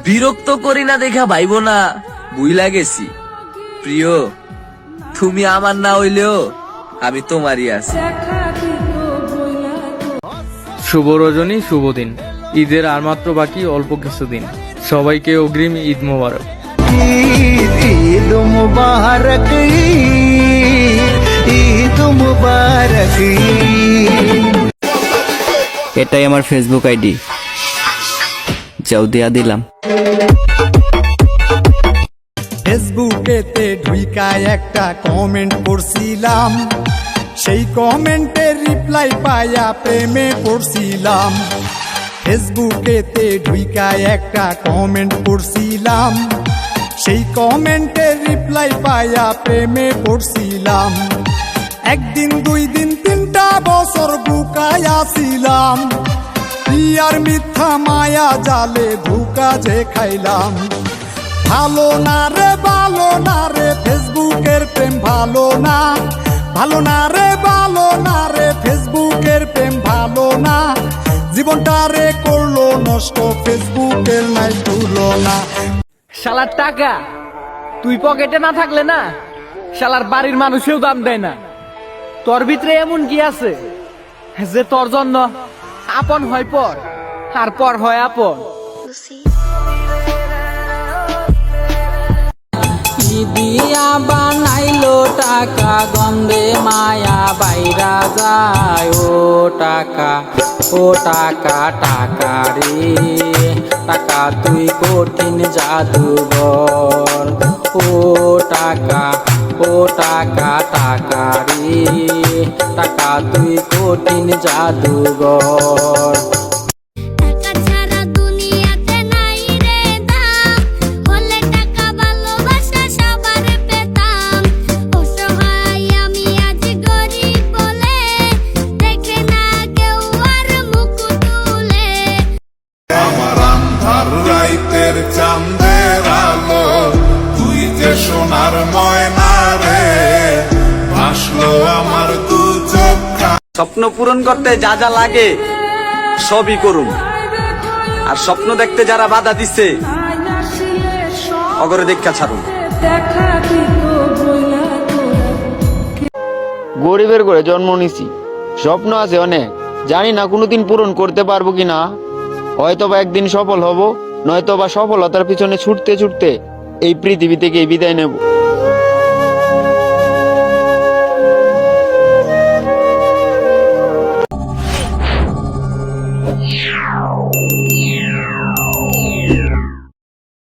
বিরক্ত করি না দেখা ভাইব না, বুইলা গেছি প্রিয়, তুমি আমার না হইলেও আমি তোমারই আছি। শুভ রজনী, শুভ দিন। ঈদের আর মাত্র বাকি অল্প কিছুদিন। সবাইকে অগ্রিম ঈদ মোবারক। ঈদ মুবারক, ঈদ মুবারক। এটাই আমার ফেসবুক আইডি, যাও দিয়া দিলাম। ফেসবুকেতে ঢুইকায় একটা কমেন্ট করছিলাম, সেই কমেন্টের রিপ্লাই পাইয়া প্রেমে পড়ছিলাম। ফেসবুকেতে ঢুইকায় একটা কমেন্ট করছিলাম, সেই কমেন্টের রিপ্লাই পাইয়া প্রেমে পড়ছিলাম। একদিন, দুই দিন, 3টা বছর বুকায় আসিলাম, ইয়ার মিথ্যা মায়া জালে ধোঁকা যে খাইলাম। ভালো না রে, ভালো না রে, ফেসবুকের প্রেম ভালো না, ভালো না রে, ভালো না রে, ফেসবুকের প্রেম ভালো না। জীবনটা রে করলো নষ্ট, ফেসবুকের নাই তুলনা। শালার টাকা তুই পকেটে না থাকলে না, শালার বাড়ির মানুষেও দাম দেয় না। তোর ভিতরে এমন কি আছে যে তোর জন্য আপন হয় পর, আর পর হয় আপন। দিয়া বানাইলো টাকা, গন্ধে মায়া বাইরা যায়। ও টাকা, ও টাকা, টাকা রে টাকা, তুই কঠিন জাদুঘর। ও টাকা, ও টাকা, টাকা রে টাকা, তুই কঠিন জাদুঘর। চাঁদের আলো, তুই যে সোনার ময়না রে, ভাসলো আমার দু চোখ। স্বপ্ন পূরণ করতে যা যা লাগে সবই করুন, আর স্বপ্ন দেখতে যারা বাধা দিচ্ছে অগরে দেখা ছাড়ুন। গরিবের ঘরে জন্ম নিছি, স্বপ্ন আছে অনেক, জানি না কোনোদিন পূরণ করতে পারবো কিনা। হয়তোবা একদিন সফল হব, নয়তো বা সফলতার পিছনে ছুটতে ছুটতে এই পৃথিবী থেকে বিদায় নেব।